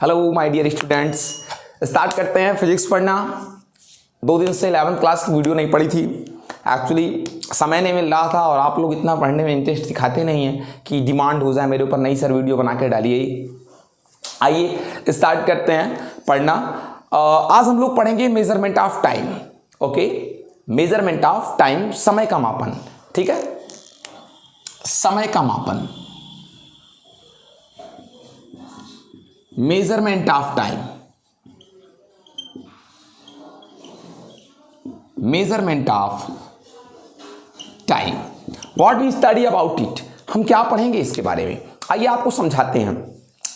Hello my dear students, start करते हैं physics पढ़ना। 2 दिन से 11th क्लास की वीडियो नहीं पढ़ी थी। एक्चुअली समय नहीं मिल रहा था और आप लोग इतना पढ़ने में इंटरेस्ट दिखाते नहीं हैं कि डिमांड हो जाए मेरे ऊपर, नई सर वीडियो बना के डालिए। आइए स्टार्ट करते हैं पढ़ना। आज हम लोग पढ़ेंगे measurement of time. Okay, measurement of time, समय का मापन। ठीक है, समय का मापन, measurement of time, measurement of time, what we study about it. हम क्या पढ़ेंगे इसके बारे में, आइए आपको समझाते हैं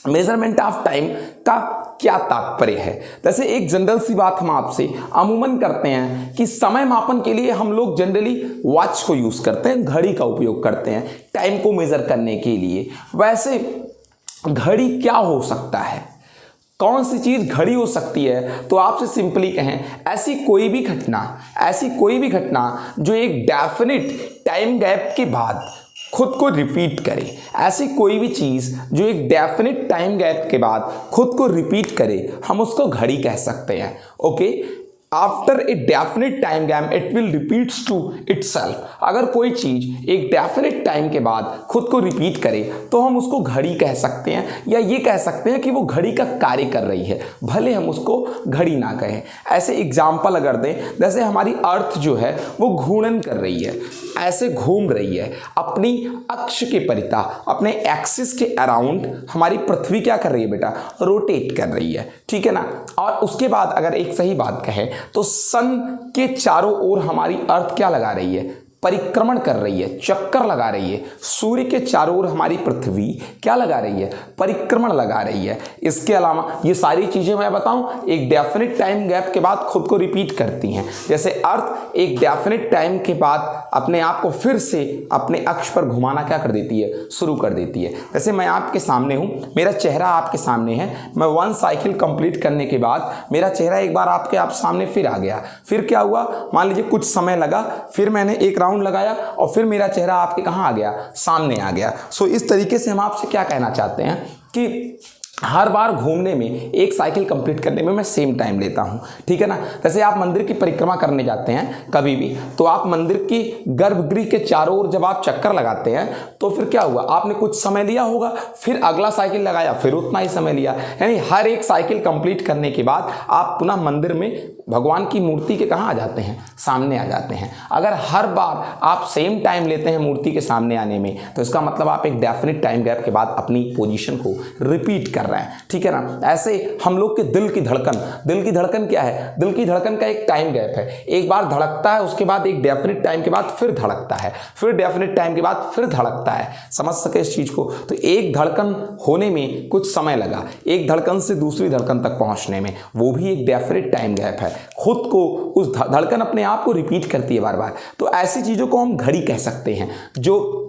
मेजरमेंट ऑफ टाइम का क्या तात्पर्य है। जैसे एक जनरल सी बात हम आपसे अमूमन करते हैं कि समय मापन के लिए हम लोग जनरली वॉच को यूज करते हैं, घड़ी का उपयोग करते हैं टाइम को मेजर करने के लिए। वैसे घड़ी क्या हो सकता है, कौन सी चीज घड़ी हो सकती है? तो आपसे सिंपली कहें, ऐसी कोई भी घटना जो एक डेफिनेट टाइम गैप के बाद खुद को रिपीट करे। ऐसी कोई भी चीज जो एक डेफिनेट टाइम गैप के बाद खुद को रिपीट करे, हम उसको घड़ी कह सकते हैं। Okay, after a definite time gap it will repeats to itself. अगर कोई चीज एक डेफिनेट टाइम के बाद खुद को रिपीट करे तो हम उसको घड़ी कह सकते हैं, या ये कह सकते हैं कि वो घड़ी का कार्य कर रही है, भले हम उसको घड़ी ना कहें। ऐसे एग्जाम्पल अगर दें, जैसे हमारी अर्थ जो है वो घूर्णन कर रही है, ऐसे घूम रही है अपनी अक्ष के परिता, अपने एक्सिस के अराउंड हमारी पृथ्वी क्या कर रही है बेटा, रोटेट कर रही है। ठीक है ना। और उसके बाद अगर एक सही बात कहें तो सन के चारों ओर हमारी अर्थ क्या लगा रही है, परिक्रमण कर रही है, चक्कर लगा रही है। सूर्य के चारों ओर हमारी पृथ्वी क्या लगा रही है, परिक्रमण लगा रही है। इसके अलावा ये सारी चीजें मैं बताऊं एक डेफिनेट टाइम गैप के बाद खुद को रिपीट करती हैं। जैसे अर्थ एक डेफिनेट टाइम के बाद अपने आप को फिर से अपने अक्ष पर घुमाना क्या कर देती है, शुरू कर देती है। जैसे मैं आपके सामने हूं, मेरा चेहरा आपके सामने है, मैं 1 साइकिल कंप्लीट करने के बाद मेरा चेहरा एक बार आपके सामने फिर आ गया। फिर क्या हुआ, मान लीजिए कुछ समय लगा, फिर मैंने एक राउंड लगाया और फिर मेरा चेहरा आपके कहां आ गया, सामने आ गया। सो इस तरीके से हम आपसे क्या कहना चाहते हैं कि हर बार घूमने में, एक साइकिल कंप्लीट करने में मैं सेम टाइम लेता हूं। ठीक है ना। जैसे आप मंदिर की परिक्रमा करने जाते हैं कभी भी, तो आप मंदिर की गर्भगृह के चारों ओर जब आप चक्कर लगाते हैं तो फिर क्या हुआ, आपने कुछ समय लिया होगा, फिर अगला साइकिल लगाया, फिर उतना ही समय लिया। यानी हर एक साइकिल कंप्लीट करने के बाद आप पुनः मंदिर में भगवान की मूर्ति के कहाँ आ जाते हैं, सामने आ जाते हैं। अगर हर बार आप सेम टाइम लेते हैं मूर्ति के सामने आने में, तो इसका मतलब आप एक डेफिनेट टाइम गैप के बाद अपनी पोजीशन को रिपीट कर रहे हैं। ठीक है ना। ऐसे हम लोग के दिल की धड़कन क्या है, दिल की धड़कन का एक टाइम गैप है। एक बार धड़कता है, उसके बाद एक डेफिनेट टाइम के बाद फिर धड़कता है, फिर डेफिनेट टाइम के बाद फिर धड़कता है। समझ सके इस चीज को। तो एक धड़कन होने में कुछ समय लगा, एक धड़कन से दूसरी धड़कन तक पहुंचने में, वो भी एक डेफिनेट टाइम गैप है। खुद को उस धड़कन अपने आप को रिपीट करती है बार बार। तो ऐसी चीजों को हम घड़ी कह सकते हैं, जो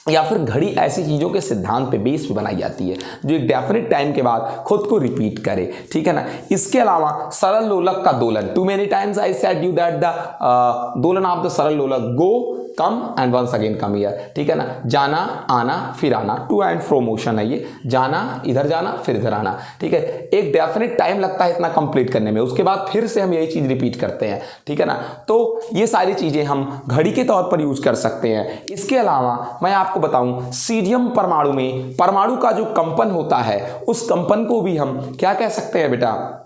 या फिर घड़ी ऐसी चीजों के सिद्धांत पे बेस पे बनाई जाती है जो एक डेफिनेट टाइम के बाद खुद को रिपीट करे। ठीक है ना। इसके अलावा सरल लोलक का दोलन, too many times I said you that the दोलन ऑफ द सरल लोलक, go come and once again come here. ठीक है ना। जाना आना फिर आना, टू एंड फ्रो मोशन है ये, जाना इधर जाना फिर इधर आना। ठीक है। एक डेफिनेट टाइम लगता है इतना कंप्लीट करने में, उसके बाद फिर से हम यही चीज रिपीट करते हैं। ठीक है ना। तो ये सारी चीजें हम घड़ी के तौर पर यूज कर सकते हैं। इसके अलावा मैं आपको बताऊं, सीजियम परमाणु में परमाणु का जो कंपन होता है, उस कंपन को भी हम क्या कह सकते हैं बेटा,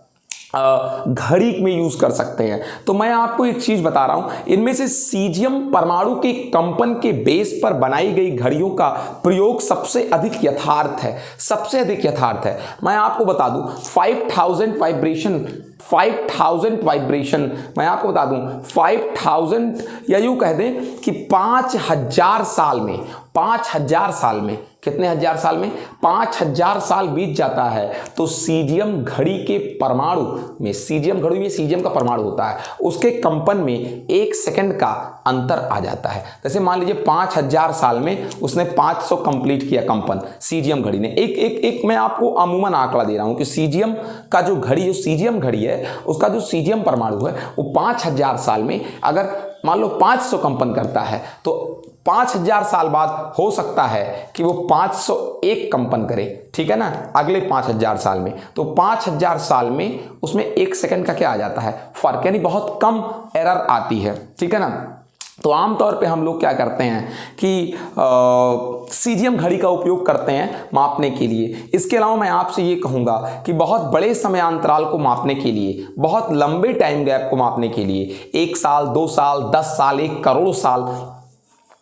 घड़ी में यूज कर सकते हैं। तो मैं आपको एक चीज बता रहा हूं, इनमें से सीजियम परमाणु के कंपन के बेस पर बनाई गई घड़ियों का प्रयोग सबसे अधिक यथार्थ है, सबसे अधिक यथार्थ है। मैं आपको बता दूं 5000 वाइब्रेशन, मैं आपको बता दूं 5000, या यूं कह दें कि 5000 साल में, 5000 साल में, कितने हजार साल में, 5000 साल बीत जाता है तो सीजियम घड़ी के परमाणु में, सीजियम घड़ी में सीजियम का परमाणु होता है, उसके कंपन में 1 सेकंड का अंतर आ जाता है। जैसे मान लीजिए 5000 साल में उसने 500 कंप्लीट किया कंपन सीजियम घड़ी ने। एक मैं आपको अमूमन आंकड़ा दे रहा हूं कि सीजियम का जो घड़ी, जो सीजियम घड़ी है, उसका जो सीजियम परमाणु है वो 5000 साल में अगर मान लो 500 कंपन करता है तो 5000 साल बाद हो सकता है कि वो 501 कंपन करे, ठीक है ना, अगले 5000 साल में। तो 5000 साल में उसमें 1 सेकंड का क्या आ जाता है, फर्क, यानी बहुत कम एरर आती है, ठीक है ना। तो आमतौर पे हम लोग क्या करते हैं कि सीजियम घड़ी का उपयोग करते हैं मापने के लिए। इसके अलावा मैं आपसे ये कहूँगा कि बहुत बड़े समयांतराल को मापने के लिए, बहुत लंबे टाइम गैप को मापने के लिए, 1 साल, 2 साल, 10 साल, 1 करोड़ साल,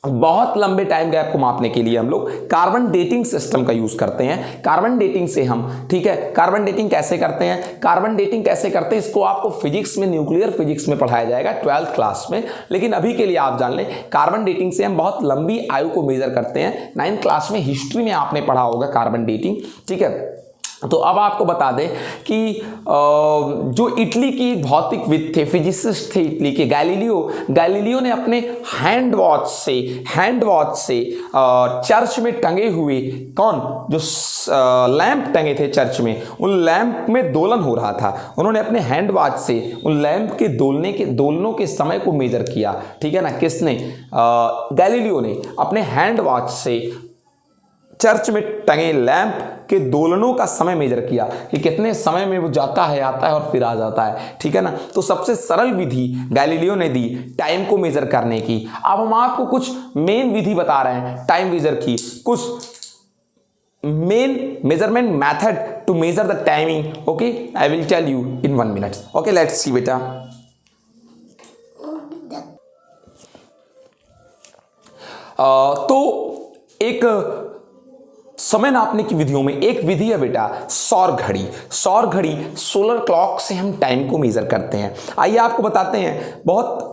बहुत लंबे टाइम गैप को मापने के लिए हम लोग कार्बन डेटिंग सिस्टम का यूज करते हैं। कार्बन डेटिंग से हम, ठीक है, कार्बन डेटिंग कैसे करते हैं, कार्बन डेटिंग कैसे करते हैं इसको आपको फिजिक्स में, न्यूक्लियर फिजिक्स में पढ़ाया जाएगा 12th क्लास में। लेकिन अभी के लिए आप जान लें, कार्बन डेटिंग से हम बहुत लंबी आयु को मेजर करते हैं। 9th क्लास में हिस्ट्री में आपने पढ़ा होगा कार्बन डेटिंग, ठीक है। तो अब आपको बता दें कि जो इटली की भौतिकविद थे, फिजिसिस्ट थे इटली के, गैलीलियो ने अपने हैंड वॉच से चर्च में टंगे हुए, जो लैंप टंगे थे चर्च में, उन लैंप में दोलन हो रहा था। उन्होंने अपने हैंड वॉच से उन लैंप के दोलनों के समय को मेजर किया, ठीक है ना। किसने? गैलीलियो ने अपने हैंड वॉच से चर्च में टंगे लैंप के दोलनों का समय मेजर किया कि कितने समय में वो जाता है, आता है और फिर आ जाता है, ठीक है ना। तो सबसे सरल विधि गैलीलियो ने दी टाइम को मेजर करने की। अब हम आपको कुछ मेन विधि बता रहे हैं टाइम मेजर की, कुछ main measurement method to measure the timing. Okay, I will tell you in 1 minute. Okay, let's see बेटा। तो एक समय नापने की विधियों में एक विधि है बेटा सौर घड़ी। सौर घड़ी, सोलर क्लॉक से हम टाइम को मेजर करते हैं। आइए आपको बताते हैं, बहुत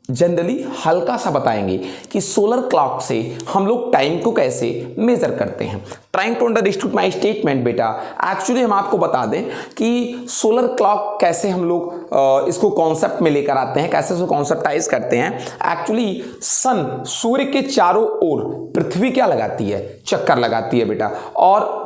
जनरली हल्का सा बताएंगे कि सोलर क्लॉक से हम लोग टाइम को कैसे मेजर करते हैं। Trying to understand my statement बेटा। एक्चुअली हम आपको बता दें कि सोलर क्लॉक कैसे हम लोग इसको कॉन्सेप्ट में लेकर आते हैं, कैसे इसको कॉन्सेप्टाइज करते हैं। एक्चुअली सन, सूर्य के चारों ओर पृथ्वी क्या लगाती है, चक्कर लगाती है बेटा। और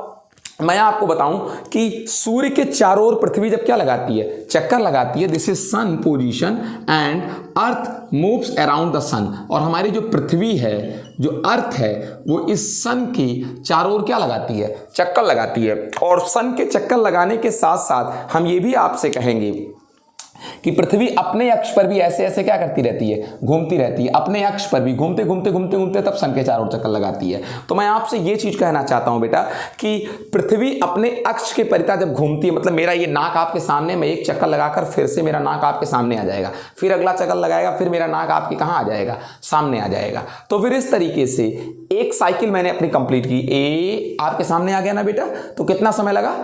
मैं आपको बताऊं कि सूर्य के चारों ओर पृथ्वी जब क्या लगाती है, चक्कर लगाती है, this is sun position and earth moves around the sun. और हमारी जो पृथ्वी है, जो अर्थ है, वो इस सन के चारों ओर क्या लगाती है, चक्कर लगाती है। और सन के चक्कर लगाने के साथ साथ हम ये भी आपसे कहेंगे कि पृथ्वी अपने अक्ष पर भी ऐसे ऐसे क्या करती रहती है, घूमती रहती है। अपने अक्ष पर भी घूमते घूमते घूमते घूमते तब सन के चारों ओर चक्कर लगाती है। तो मैं आपसे ये चीज कहना चाहता हूं बेटा कि पृथ्वी अपने अक्ष के परिता जब घूमती है, मतलब मेरा ये नाक आपके सामने, मैं एक चक्कर लगाकर फिर से मेरा नाक आपके सामने आ जाएगा, फिर अगला चक्कर लगाएगा, फिर मेरा नाक आपके कहां आ जाएगा, सामने आ जाएगा। तो फिर इस तरीके से एक साइकिल मैंने अपनी कंप्लीट की, ए आपके सामने आ गया ना बेटा, तो कितना समय लगा,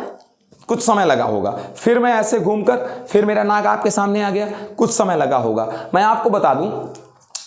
कुछ समय लगा होगा। फिर मैं ऐसे घूमकर फिर मेरा नाक आपके सामने आ गया, कुछ समय लगा होगा। मैं आपको बता दूं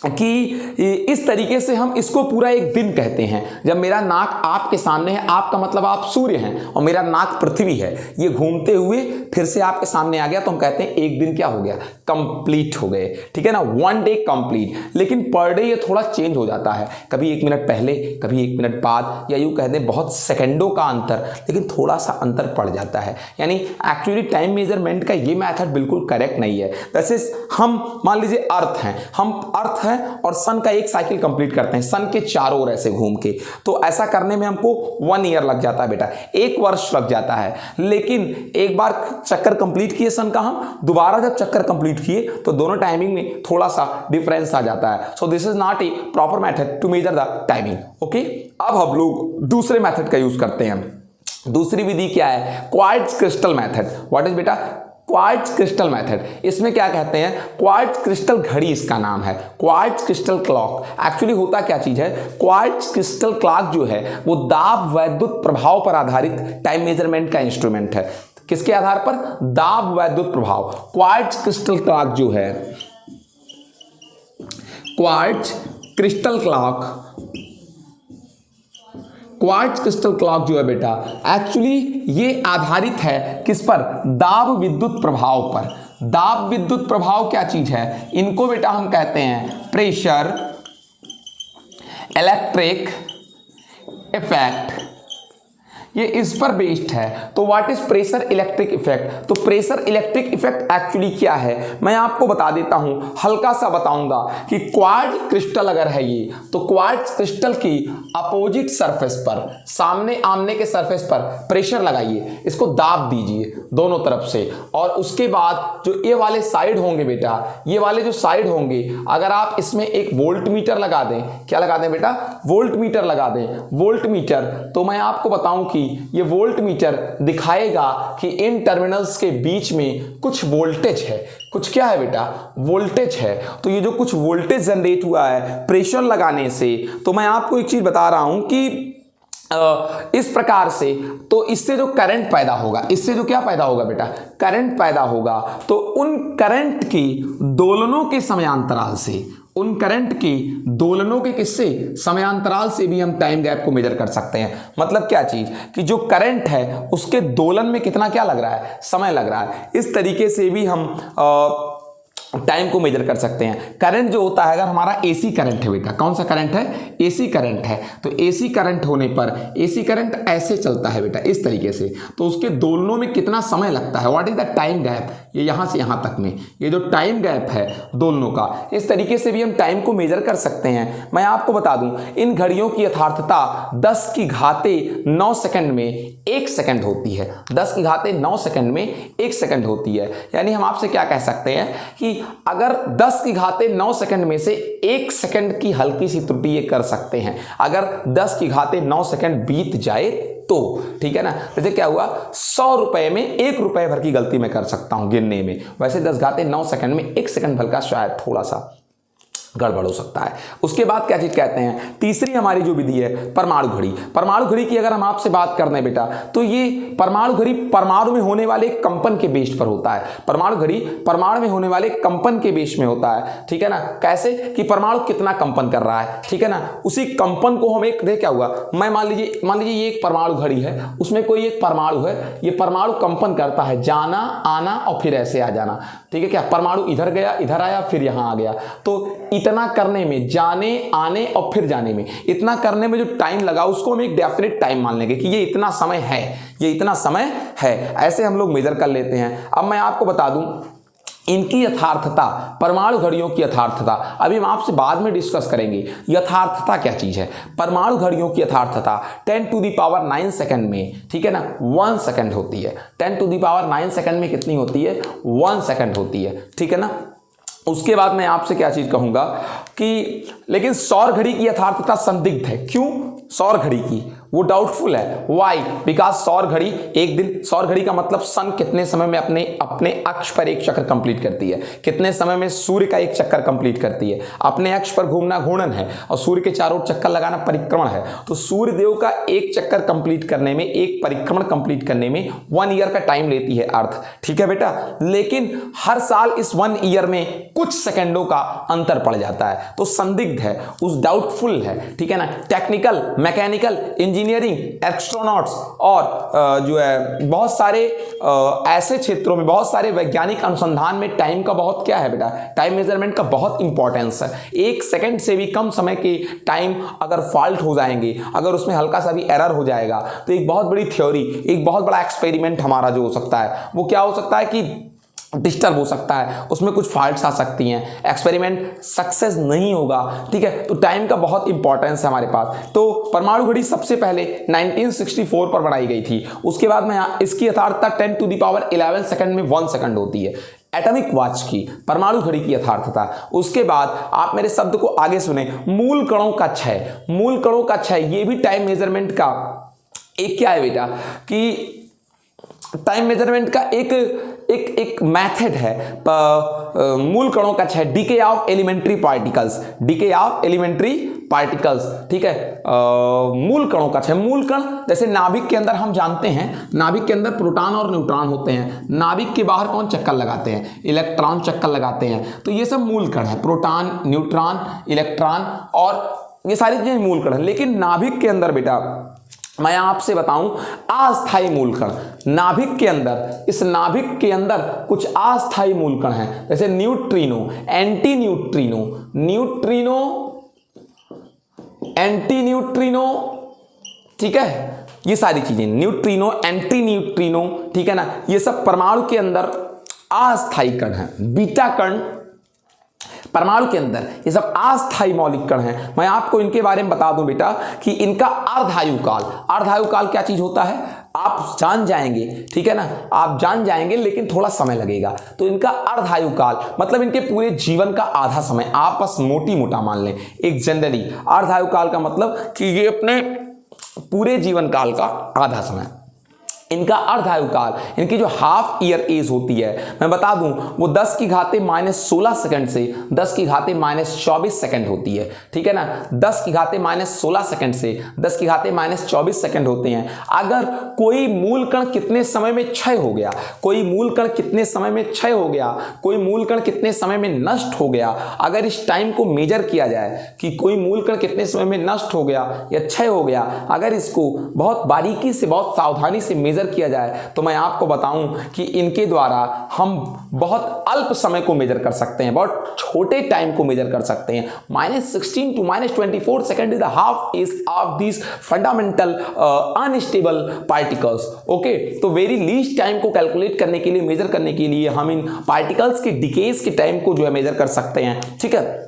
कि इस तरीके से हम इसको पूरा एक दिन कहते हैं। जब मेरा नाक आपके सामने है, आपका मतलब आप सूर्य हैं और मेरा नाक पृथ्वी है, ये घूमते हुए फिर से आपके सामने आ गया, तो हम कहते हैं एक दिन क्या हो गया, कंप्लीट हो गए, ठीक है ना, 1 डे कंप्लीट। लेकिन पर डे ये थोड़ा चेंज हो जाता है, कभी 1 मिनट पहले, कभी 1 मिनट बाद, या यूं कह दें बहुत सेकंडों का अंतर, लेकिन थोड़ा सा अंतर पड़ जाता है। यानी एक्चुअली टाइम मेजरमेंट का ये मेथड बिल्कुल करेक्ट नहीं है। वैसे हम मान लीजिए अर्थ हैं, हम अर्थ हैं और सन का एक साइकिल कंप्लीट करते हैं, सन के चारों ओर ऐसे घूम के, तो ऐसा करने में हमको 1 ईयर लग जाता है बेटा, 1 वर्ष लग जाता है। लेकिन एक बार चक्कर कंप्लीट किए सन का, हम दोबारा जब चक्कर कंप्लीट किए तो दोनों टाइमिंग में थोड़ा सा डिफरेंस आ जाता है। So this is not a proper method to measure the timing. Okay, अब हम लोग दूसरे मेथड का यूज करते हैं। दूसरी विधि क्या है, quartz crystal method. What is बेटा, क्वार्ट्ज क्रिस्टल मेथड। इसमें क्या कहते हैं, क्वार्ट्ज क्रिस्टल घड़ी इसका नाम है, क्वार्ट्ज क्रिस्टल क्लॉक। एक्चुअली होता क्या चीज है, क्वार्ट्ज क्रिस्टल क्लॉक जो है वो दाब वैद्युत प्रभाव पर आधारित टाइम मेजरमेंट का इंस्ट्रूमेंट है। किसके आधार पर, दाब वैद्युत प्रभाव। क्वार्ट्ज क्रिस्टल क्लॉक जो है, quartz crystal clock, quartz crystal clock जो है बेटा, एक्चुअली ये आधारित है किस पर, दाब विद्युत प्रभाव पर। दाब विद्युत प्रभाव क्या चीज है, इनको बेटा हम कहते हैं प्रेशर इलेक्ट्रिक इफेक्ट, ये इस पर बेस्ड है। तो what is pressure electric effect? तो प्रेशर इलेक्ट्रिक इफेक्ट एक्चुअली क्या है मैं आपको बता देता हूं, हल्का सा बताऊंगा कि क्वार्ट्ज क्रिस्टल अगर है ये, तो क्वार्ट्ज क्रिस्टल की अपोजिट सरफेस पर, सामने आमने के सरफेस पर प्रेशर लगाइए, इसको दाब दीजिए दोनों तरफ से, और उसके बाद जो ये वाले साइड होंगे बेटा, ये वाले जो साइड होंगे, अगर आप इसमें एक वोल्ट मीटर लगा दें, क्या लगा दें बेटा? वोल्ट मीटर लगा दें, वोल्ट मीटर। तो मैं आपको बताऊं कि ये वोल्ट मीटर दिखाएगा कि इन टर्मिनल्स के बीच में कुछ वोल्टेज है, कुछ क्या है बेटा? वोल्टेज है। तो ये जो कुछ वोल्टेज जनरेट हुआ है प्रेशर लगाने से, तो मैं आपको एक चीज बता रहा हूं कि इस प्रकार से, तो इससे जो करंट पैदा होगा, इससे जो क्या पैदा होगा बेटा? करंट पैदा होगा। तो उन करंट की दोलनों के समयांतराल से, उन करंट की दोलनों के किससे? समयांतराल से भी हम टाइम गैप को मेजर कर सकते हैं। मतलब क्या चीज कि जो करंट है उसके दोलन में कितना क्या लग रहा है? समय लग रहा है। इस तरीके से भी हम टाइम को मेजर कर सकते हैं। करंट जो होता है, अगर हमारा एसी करंट है बेटा, कौन सा करंट है? एसी करंट है। तो एसी करंट होने पर, एसी करंट ऐसे चलता है बेटा इस तरीके से, तो उसके दोलनों में कितना समय लगता है? What is the time gap? ये यहां से यहां तक में ये जो टाइम गैप है दोनों का, इस तरीके से भी हम टाइम को मेजर कर सकते हैं। मैं आपको बता दूं, इन घड़ियों की यथार्थता 10 की घाते 9 सेकंड में 1 सेकंड होती है। 10 की घाते 9 सेकंड में 1 सेकंड होती है। यानी हम आपसे क्या कह सकते हैं कि अगर 10 की घाते 9 सेकंड में से 1 सेकंड की हल्की सी त्रुटि ये कर सकते हैं, अगर 10 की घाते 9 सेकंड बीत जाए तो, ठीक है ना। जैसे क्या हुआ, 100 रुपए में 1 रुपए भर की गलती मैं कर सकता हूं गिनने में, वैसे 10 घाते 9 सेकंड में 1 सेकंड भर का शायद थोड़ा सा गड़बड़ हो सकता है। उसके बाद क्या चीज कहते हैं? तीसरी हमारी जो विधि है परमाणु घड़ी। परमाणु घड़ी की अगर हम आपसे बात कर रहे हैं बेटा, तो ये परमाणु घड़ी परमाणु में होने वाले कंपन के बेस पर होता है। परमाणु घड़ी परमाणु में होने वाले कंपन के बेस में होता है, ठीक है ना। कैसे कि परमाणु कितना कंपन कर रहा है, ठीक है ना, उसी कंपन को हम एक देख, क्या हुआ, मैं मान लीजिए ये एक परमाणु घड़ी है, उसमें कोई एक परमाणु है, ये परमाणु कंपन करता है, जाना आना और फिर ऐसे आ जाना, ठीक है। क्या परमाणु इधर गया, इधर आया, फिर यहां आ गया। तो इतना करने में, जाने आने और फिर जाने में, इतना करने में जो टाइम लगा उसको हम एक डेफिनेट टाइम मान लेंगे कि ये इतना समय है, ये इतना समय है। ऐसे हम लोग मेजर कर लेते हैं। अब मैं आपको बता दूं इनकी यथार्थता, परमाणु घड़ियों की यथार्थता अभी हम आपसे बाद में डिस्कस करेंगे। यथार्थता क्या चीज है? परमाणु घड़ियों की यथार्थता 10⁹ सेकंड में, ठीक है ना, 1 सेकंड होती है। 10⁹ सेकंड में कितनी होती है? 1 सेकंड होती है, ठीक है ना। उसके बाद मैं आपसे क्या चीज कहूंगा कि लेकिन सौर घड़ी की यथार्थता संदिग्ध है। क्यों? सौर घड़ी की वो डाउटफुल है। वाई? बिकॉज सौर घड़ी एक दिन, सौर घड़ी का मतलब सन कितने समय में अपने अक्ष पर एक चक्र कंप्लीट करती है, कितने समय में सूर्य का एक चक्कर कंप्लीट करती है। अपने अक्ष पर घूमना घूर्णन है और सूर्य के चारों ओर चक्कर लगाना परिक्रमण है। तो सूर्य देव का एक चक्कर कंप्लीट करने में, एक परिक्रमण कंप्लीट करने में 1 ईयर का टाइम लेती है अर्थ, ठीक है बेटा। लेकिन हर साल इस 1 ईयर में कुछ सेकंडों का अंतर पड़ जाता है, तो संदिग्ध है, उस डाउटफुल है, ठीक है ना। टेक्निकल, मैकेनिकल, इंजीनियरिंग, एस्ट्रोनॉट्स और जो है बहुत सारे ऐसे क्षेत्रों में, बहुत सारे वैज्ञानिक अनुसंधान में टाइम का बहुत क्या है बेटा, टाइम मेजरमेंट का बहुत इंपॉर्टेंस है। 1 सेकंड से भी कम समय के टाइम अगर फॉल्ट हो जाएंगे, अगर उसमें हल्का सा भी एरर हो जाएगा, तो एक बहुत बड़ी थ्योरी, एक बहुत बड़ा एक्सपेरिमेंट हमारा जो हो सकता है वो क्या हो सकता है कि डिस्टर्ब हो सकता है, उसमें कुछ फॉल्ट्स आ सकती हैं, एक्सपेरिमेंट सक्सेस नहीं होगा, ठीक है। तो टाइम का बहुत इंपॉर्टेंस है हमारे पास। तो परमाणु घड़ी सबसे पहले 1964 पर बनाई गई थी। उसके बाद में इसकी यथार्थता 10⁻11 सेकंड में 1 सेकंड होती है। एटॉमिक वॉच की, परमाणु घड़ी की यथार्थता। उसके बाद आप मेरे शब्द को आगे सुने, मूल कणों का क्षय। मूल कणों का क्षय ये भी टाइम मेजरमेंट का एक क्या है बेटा कि टाइम मेजरमेंट का एक मेथड है। मूल कणों का क्षय, decay of elementary particles, decay of elementary particles, ठीक है। मूल कणों का क्षय, मूल कण जैसे नाभिक के अंदर हम जानते हैं, नाभिक के अंदर प्रोटॉन और न्यूट्रॉन होते हैं। नाभिक के बाहर कौन चक्कर लगाते हैं? इलेक्ट्रॉन चक्कर लगाते हैं। तो ये सब मूल कण है, प्रोटॉन, न्यूट्रॉन, इलेक्ट्रॉन और ये सारी चीजें मूल कण है। लेकिन नाभिक के अंदर बेटा मैं आपसे बताऊं अस्थायी मूलकण, नाभिक के अंदर, इस नाभिक के अंदर कुछ अस्थायी मूलकण हैं, जैसे neutrino, anti neutrino, neutrino, anti neutrino, ठीक है। ये सारी चीजें, न्यूट्रिनो, एंटी न्यूट्रिनो, ठीक है ना, ये सब परमाणु के अंदर अस्थायी कण है। बीटा कण परमाणु के अंदर ये सब अस्थायी मौलिक कण हैं। मैं आपको इनके बारे में बता दूं बेटा कि इनका अर्धायुकाल, अर्धायुकाल क्या चीज होता है आप जान जाएंगे, ठीक है ना, आप जान जाएंगे, लेकिन थोड़ा समय लगेगा। तो इनका अर्धायुकाल मतलब इनके पूरे जीवन का आधा समय, आप बस मोटी मोटा मान लें एक जनरली अर्धायुकाल का मतलब कि ये अपने पूरे जीवन काल का आधा समय, इनका अर्धायुकाल, इनकी जो हाफ ईयर एज होती है मैं बता दूं वो 10 की घाते -16 सेकंड से 10 की घाते -24 सेकंड होती है, ठीक है ना, 10 की घाते -16 सेकंड से 10 की घाते -24 सेकंड होते हैं। अगर कोई मूल कण कितने समय में क्षय हो गया, कोई मूल कण कितने समय में क्षय हो गया, कोई मूल कण कितने समय में नष्ट हो गया, अगर इस टाइम को मेजर किया जाए कि कोई मूल कण कितने समय में नष्ट हो गया या क्षय हो गया, अगर इसको बहुत बारीकी से बहुत सावधानी से मेजर किया जाए तो मैं आपको बताऊं कि इनके द्वारा हम बहुत अल्प समय को मेजर कर सकते हैं, बहुत छोटे टाइम को मेजर कर सकते हैं। -16 to -24 second is the half age of this fundamental unstable particles. Okay, तो वेरी लीस्ट टाइम को कैलकुलेट करने के लिए, मेजर करने के लिए हम इन पार्टिकल्स के डिकेज के टाइम को जो है मेजर कर सकते हैं, ठीक है।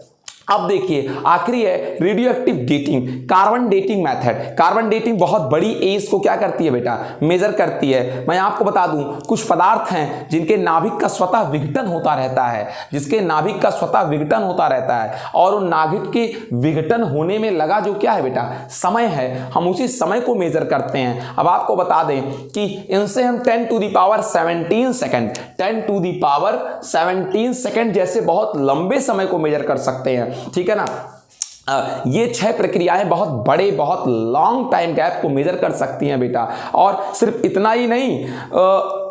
अब देखिए आखिरी है radio active dating, carbon dating method. Carbon dating बहुत बड़ी एज को क्या करती है बेटा, मेजर करती है। मैं आपको बता दूं कुछ पदार्थ हैं जिनके नाभिक का स्वतः विघटन होता रहता है, जिसके नाभिक का स्वतः विघटन होता रहता है, और उन नाभिक के विघटन होने में लगा जो क्या है बेटा समय है, हम उसी समय को मेजर करते हैं। अब आपको बता दें कि इनसे हम 10⁻17 सेकंड 10⁻17 सेकंड जैसे बहुत लंबे समय को मेजर कर सकते हैं, ठीक है ना। ये 6 प्रक्रियाएं बहुत बड़े, बहुत लॉन्ग टाइम गैप को मेजर कर सकती हैं बेटा। और सिर्फ इतना ही नहीं,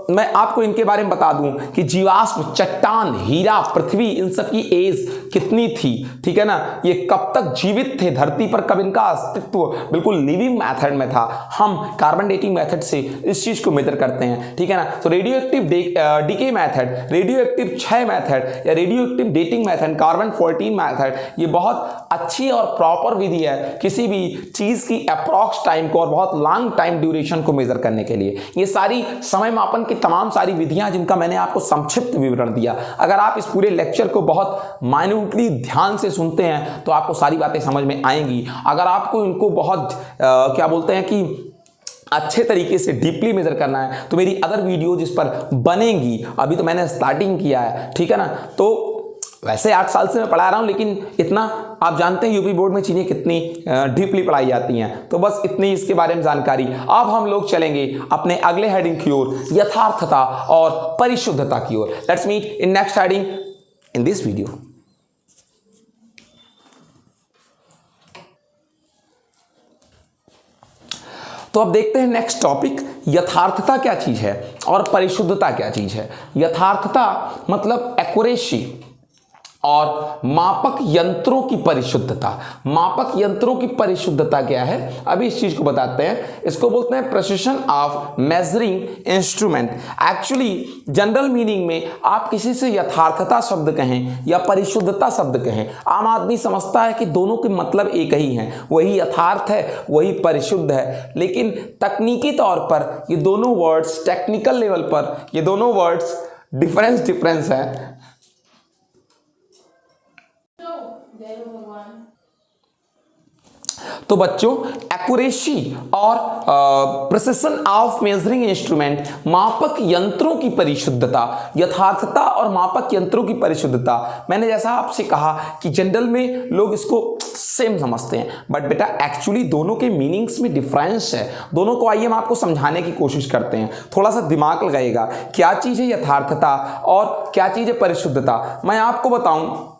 मैं आपको इनके बारे में बता दूं कि जीवाश्म, चट्टान, हीरा, पृथ्वी, इन सब की एज कितनी थी, ठीक है ना, ये कब तक जीवित थे धरती पर, कब इनका अस्तित्व बिल्कुल लिविंग मेथड में था, हम कार्बन डेटिंग मेथड से इस चीज को मेजर करते हैं, ठीक है ना। तो radioactive decay method, radioactive क्षय मेथड या radioactive dating method, carbon 14 method, ये बहुत अच्छी और प्रॉपर विधि है किसी भी चीज की अप्रॉक्स टाइम को और बहुत लॉन्ग टाइम ड्यूरेशन को मेजर करने के लिए। ये सारी समय मापन की तमाम सारी विधियां जिनका मैंने आपको संक्षिप्त विवरण दिया, अगर आप इस पूरे लेक्चर को बहुत माइन्यूटली ध्यान से सुनते हैं तो आपको सारी बातें समझ में आएंगी। अगर आपको इनको बहुत क्या बोलते हैं कि अच्छे तरीके से डीपली मेजर करना है तो मेरी अदर वीडियो जिस पर बनेंगी, अभी तो मैंने स्टार्टिंग किया है, ठीक है ना। तो वैसे 8 साल से मैं पढ़ा रहा हूं, लेकिन इतना आप जानते हैं यूपी बोर्ड में चीजें कितनी डीपली पढ़ाई जाती हैं, तो बस इतनी इसके बारे में जानकारी। अब हम लोग चलेंगे अपने अगले हेडिंग की ओर, यथार्थता और परिशुद्धता की ओर। Let's meet in next heading in this video. तो अब देखते हैं नेक्स्ट टॉपिक, यथार्थता क्या चीज है और परिशुद्धता क्या चीज है। यथार्थता मतलब एक्यूरेसी और मापक यंत्रों की परिशुद्धता। मापक यंत्रों की परिशुद्धता क्या है, अभी इस चीज को बताते हैं। इसको बोलते हैं precision of measuring instrument. Actually general meaning में आप किसी से यथार्थता शब्द कहें या परिशुद्धता शब्द कहें, आम आदमी समझता है कि दोनों के मतलब एक ही हैं, वही यथार्थ है, वही परिशुद्ध है। लेकिन तकनीकी तौर पर ये दोनों वर्ड्स, टेक्निकल लेवल पर ये दोनों वर्ड्स डिफरेंस है। तो बच्चों एक्यूरेसी और प्रिसिशन ऑफ मेजरिंग इंस्ट्रूमेंट, मापक यंत्रों की परिशुद्धता, यथार्थता और मापक यंत्रों की परिशुद्धता। मैंने जैसा आपसे कहा कि जनरल में लोग इसको सेम समझते हैं, बट बेटा एक्चुअली दोनों के मीनिंग्स में डिफरेंस है। दोनों को आइए हम आपको समझाने की कोशिश करते हैं, थोड़ा सा दिमाग लगाइएगा। क्या चीज है यथार्थता और क्या चीज है परिशुद्धता। मैं आपको बताऊं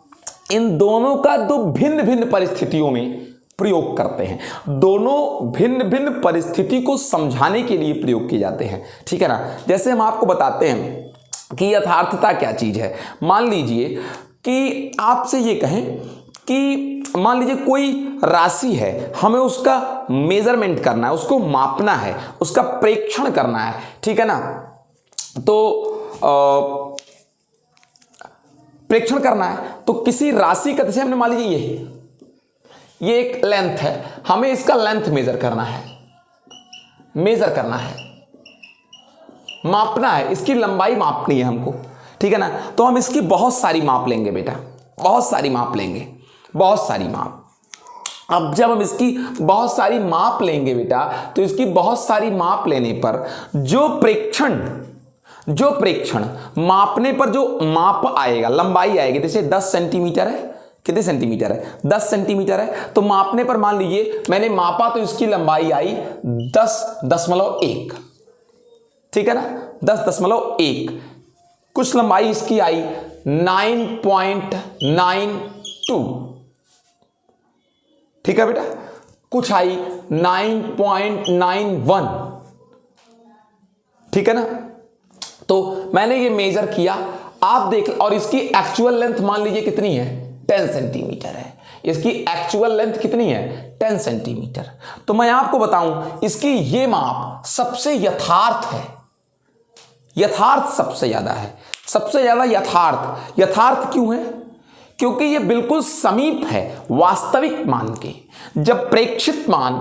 इन दोनों का दो भिन्न भिन्न परिस्थितियों में प्रयोग करते हैं। दोनों भिन्न भिन्न परिस्थिति को समझाने के लिए प्रयोग किए जाते हैं, ठीक है ना। जैसे हम आपको बताते हैं कि यथार्थता क्या चीज है। मान लीजिए कि आपसे ये कहें कि मान लीजिए कोई राशि है, हमें उसका मेजरमेंट करना है, उसको मापना है, उसका प्रेक्षण करना है, ठीक है ना। तो प्रेक्षण करना है तो किसी राशि का, जैसे हमने मान लीजिए ये एक लेंथ है, हमें इसका लेंथ मेजर करना है, मेजर करना है, मापना है, इसकी लंबाई मापनी है हमको, ठीक है ना। तो हम इसकी बहुत सारी माप लेंगे बेटा, बहुत सारी माप लेंगे, बहुत सारी माप। अब जब हम इसकी बहुत सारी माप लेंगे बेटा, तो इसकी बहुत सारी माप लेने पर जो प्रेक्षण मापने पर जो माप आएगा, लंबाई आएगी, जैसे 10 सेंटीमीटर है, कितने सेंटीमीटर है, 10 सेंटीमीटर है, तो मापने पर मान लीजिए मैंने मापा तो इसकी लंबाई आई 10.1, ठीक है ना, 10.1। कुछ लंबाई इसकी आई 9.92, ठीक है बेटा, कुछ आई 9.91, ठीक है ना। तो मैंने ये मेजर किया, आप देख, और इसकी एक्चुअल लेंथ मान लीजिए कितनी है, 10 सेंटीमीटर है, इसकी एक्चुअल लेंथ कितनी है, 10 सेंटीमीटर। तो मैं आपको बताऊं, इसकी ये माप सबसे यथार्थ है, यथार्थ सबसे ज्यादा है, सबसे ज्यादा यथार्थ। यथार्थ क्यों है? क्योंकि ये बिल्कुल समीप है वास्तविक मान के। जब प्रेक्षित मान,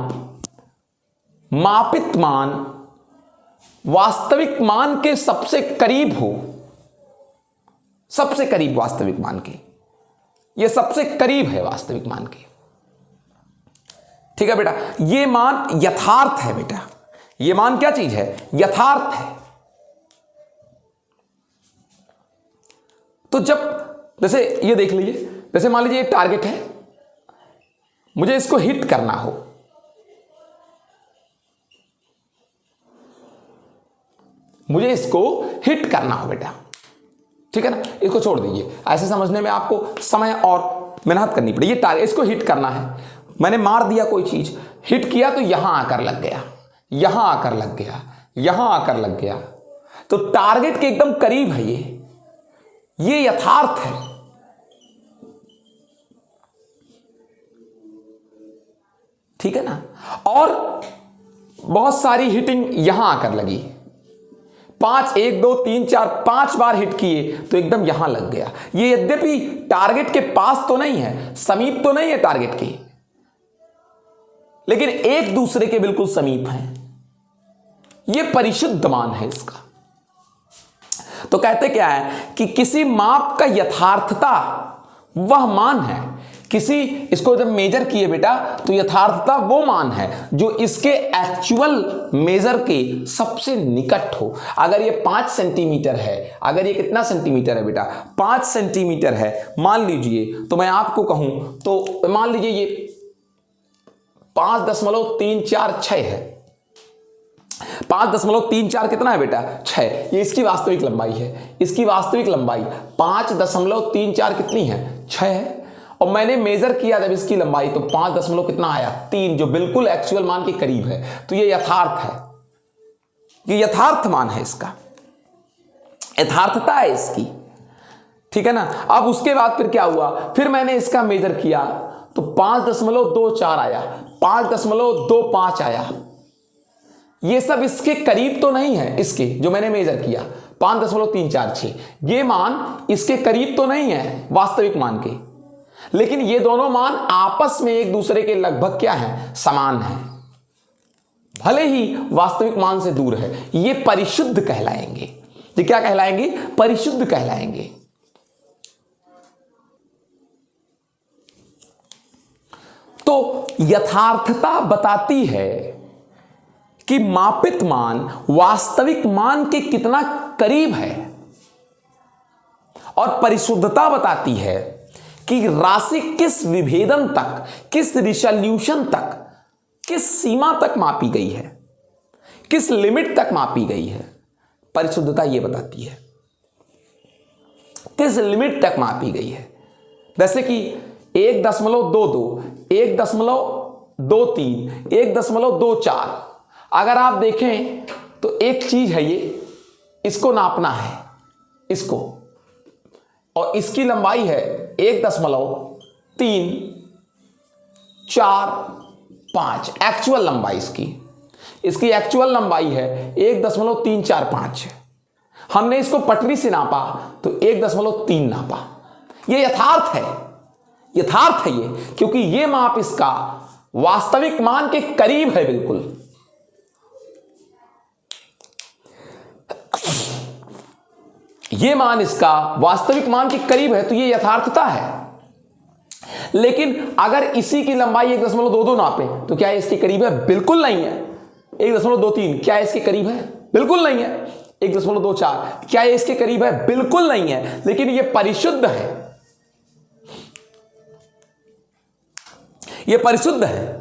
मापित मान वास्तविक मान के सबसे करीब हो, सबसे करीब वास्तविक मान के, ये सबसे करीब है वास्तविक मान के, ठीक है बेटा। ये मान यथार्थ है बेटा, ये मान क्या चीज है, यथार्थ है। तो जब, जैसे ये देख लीजिए, जैसे मान लीजिए एक टारगेट है, मुझे इसको हिट करना हो, मुझे इसको हिट करना हो बेटा, ठीक है ना, इसको छोड़ दीजिए, ऐसे समझने में आपको समय और मेहनत करनी पड़ेगी। ये टारगेट, इसको हिट करना है, मैंने मार दिया कोई चीज, हिट किया तो यहां आकर लग गया, यहां आकर लग गया, यहां आकर लग गया, तो टारगेट के एकदम करीब है ये यथार्थ है। ठीक है ना। और बहुत सारी हिटिंग यहां आकर लगी, 5 1 2 3 4 5 बार हिट किए तो एकदम यहां लग गया। ये यद्यपि टारगेट के पास तो नहीं है, समीप तो नहीं है टारगेट के, लेकिन एक दूसरे के बिल्कुल समीप हैं। ये परिशुद्ध मान है इसका। तो कहते क्या है कि किसी माप का यथार्थता वह मान है, किसी, इसको जब मेजर किए बेटा तो यथार्थता वो मान है जो इसके एक्चुअल मेजर के सबसे निकट हो। अगर ये 5 सेंटीमीटर है, अगर ये कितना सेंटीमीटर है बेटा, 5 सेंटीमीटर है मान लीजिए, तो मैं आपको कहूं तो मान लीजिए ये 5.346 है, 5.34 कितना है बेटा, 6। ये इसकी वास्तविक लंबाई है, इसकी वास्तविक लंबाई 5.34 कितनी है, 6 है। और मैंने मेजर किया जब इसकी लंबाई तो 5 कितना आया, 3, जो बिल्कुल एक्चुअल मान के करीब है। तो ये यथार्थ है, ये यथार्थ मान है, इसका यथार्थता है इसकी। ठीक है ना। अब उसके बाद फिर क्या हुआ, फिर मैंने इसका मेजर किया तो 5.24 आया, 5.25 आया। ये सब इसके करीब तो नहीं है, इसके जो मैंने मेजर किया 5.346, ये मान इसके करीब तो नहीं है वास्तविक मान के, लेकिन ये दोनों मान आपस में एक दूसरे के लगभग क्या है, समान है, भले ही वास्तविक मान से दूर है। ये परिशुद्ध कहलाएंगे। ये क्या कहलाएंगे, परिशुद्ध कहलाएंगे। तो यथार्थता बताती है कि मापित मान वास्तविक मान के कितना करीब है, और परिशुद्धता बताती है कि राशि किस विभेदन तक, किस रिजोल्यूशन तक, किस सीमा तक मापी गई है, किस लिमिट तक मापी गई है। परिशुद्धता यह बताती है किस लिमिट तक मापी गई है। जैसे कि 1.22, 1.23, 1.24, अगर आप देखें तो एक चीज है ये, इसको नापना है, इसको, और इसकी लंबाई है 1.345 एक्चुअल लंबाई इसकी एक्चुअल लंबाई है 1.345। हमने इसको पटरी से नापा तो 1.3 नापा। ये यथार्थ है, यथार्थ है ये, क्योंकि ये माप इसका वास्तविक मान के करीब है बिल्कुल। ये मान इसका वास्तविक मान के करीब है तो ये यथार्थता है। लेकिन अगर इसी की लंबाई 1.22 नापे तो क्या इसके करीब है? बिल्कुल नहीं है। 1.23 क्या इसके करीब है? बिल्कुल नहीं है। 1.24 क्या ये इसके करीब है? बिल्कुल नहीं है। लेकिन ये परिशुद्ध है, ये परिशुद्ध है।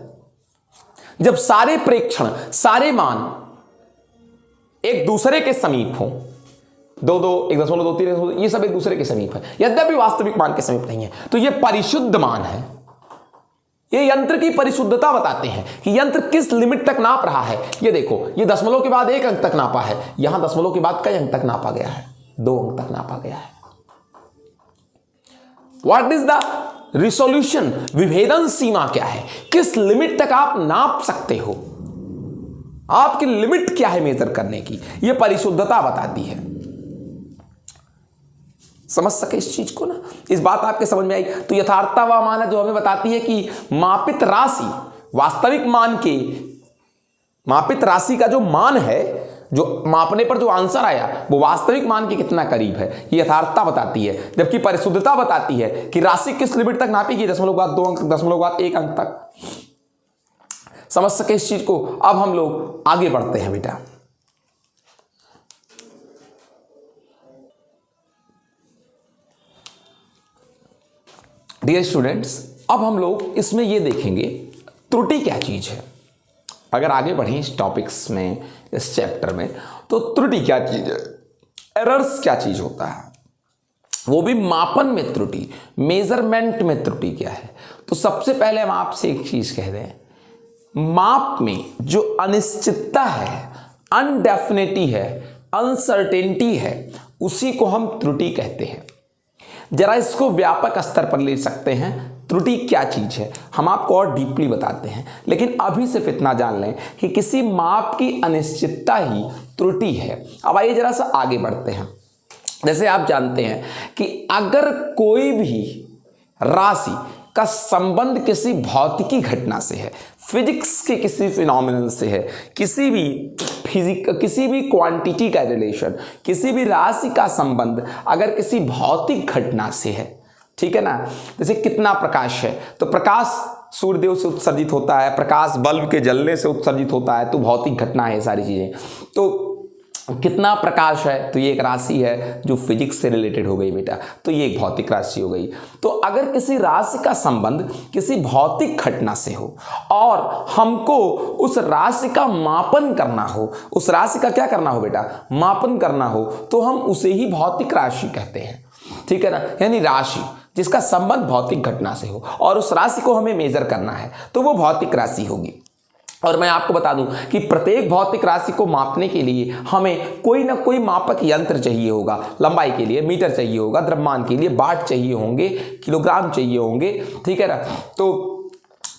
जब सारे प्रेक्षण, सारे मान एक दूसरे के समीप हो, 2, 1.23 ये सब एक दूसरे के समीप है, यद्यपि वास्तविक मान के समीप नहीं है, तो ये परिशुद्ध मान है। ये यंत्र की परिशुद्धता बताते हैं कि यंत्र किस लिमिट तक नाप रहा है। ये देखो, ये दशमलव के बाद 1 अंक तक नापा है, यहां दशमलव के बाद कई अंक तक नापा गया है? 2 अंक तक नापा गया है। What is the resolution? विभेदन सीमा क्या है? किस लिमिट तक आप नाप सकते हो? आपकी लिमिट क्या है मेजर करने की? यह परिशुद्धता बताती है। समझ सके इस चीज को ना? इस बात आपके समझ में आई? तो यथार्थता वह मान है जो हमें बताती है कि मापित राशि, वास्तविक मान के मापित राशि का जो मान है, जो मापने पर जो आंसर आया वो वास्तविक मान के कितना करीब है, ये यथार्थता बताती है। जबकि परिशुद्धता बताती है कि राशि किस लिमिट तक नापेगी, 0.2 अंक, 0.1 अंक तक। समझ सके इस चीज को? अब हम लोग आगे बढ़ते हैं बेटा। डियर स्टूडेंट्स, अब हम लोग इसमें ये देखेंगे त्रुटि क्या चीज है। अगर आगे बढ़ें इस टॉपिक्स में, इस चैप्टर में, तो त्रुटि क्या चीज है, एरर्स क्या चीज होता है, वो भी मापन में त्रुटि, मेजरमेंट में त्रुटि क्या है। तो सबसे पहले हम आपसे एक चीज कह दें, माप में जो अनिश्चितता है, अनडेफिनिटी है, अनसर्टेनिटी है, उसी को हम त्रुटि कहते हैं। जरा इसको व्यापक स्तर पर ले सकते हैं, त्रुटि क्या चीज है हम आपको और डीपली बताते हैं। लेकिन अभी सिर्फ इतना जान लें कि किसी माप की अनिश्चितता ही त्रुटि है। अब आइए जरा सा आगे बढ़ते हैं। जैसे आप जानते हैं कि अगर कोई भी राशि का संबंध किसी भौतिकी घटना से है, फिजिक्स के किसी फिनोमिनन से है, किसी भी क्वांटिटी का रिलेशन, किसी भी राशि का संबंध अगर किसी भौतिक घटना से है, ठीक है ना। जैसे कितना प्रकाश है, तो प्रकाश सूर्यदेव से उत्सर्जित होता है, प्रकाश बल्ब के जलने से उत्सर्जित होता है, तो भौतिक घटना है सारी चीजें। तो कितना प्रकाश है, तो ये एक राशि है जो फिजिक्स से रिलेटेड हो गई बेटा, तो ये एक भौतिक राशि हो गई। तो अगर किसी राशि का संबंध किसी भौतिक घटना से हो और हमको उस राशि का मापन करना हो, उस राशि का क्या करना हो बेटा, मापन करना हो, तो हम उसे ही भौतिक राशि कहते हैं, ठीक है ना। यानी राशि जिसका संबंध भौतिक घटना से हो और उस राशि को हमें मेजर करना है, तो वो भौतिक राशि होगी। और मैं आपको बता दूं कि प्रत्येक भौतिक राशि को मापने के लिए हमें कोई ना कोई मापक यंत्र चाहिए होगा। लंबाई के लिए मीटर चाहिए होगा, द्रव्यमान के लिए वाट चाहिए होंगे, किलोग्राम चाहिए होंगे, ठीक है ना। तो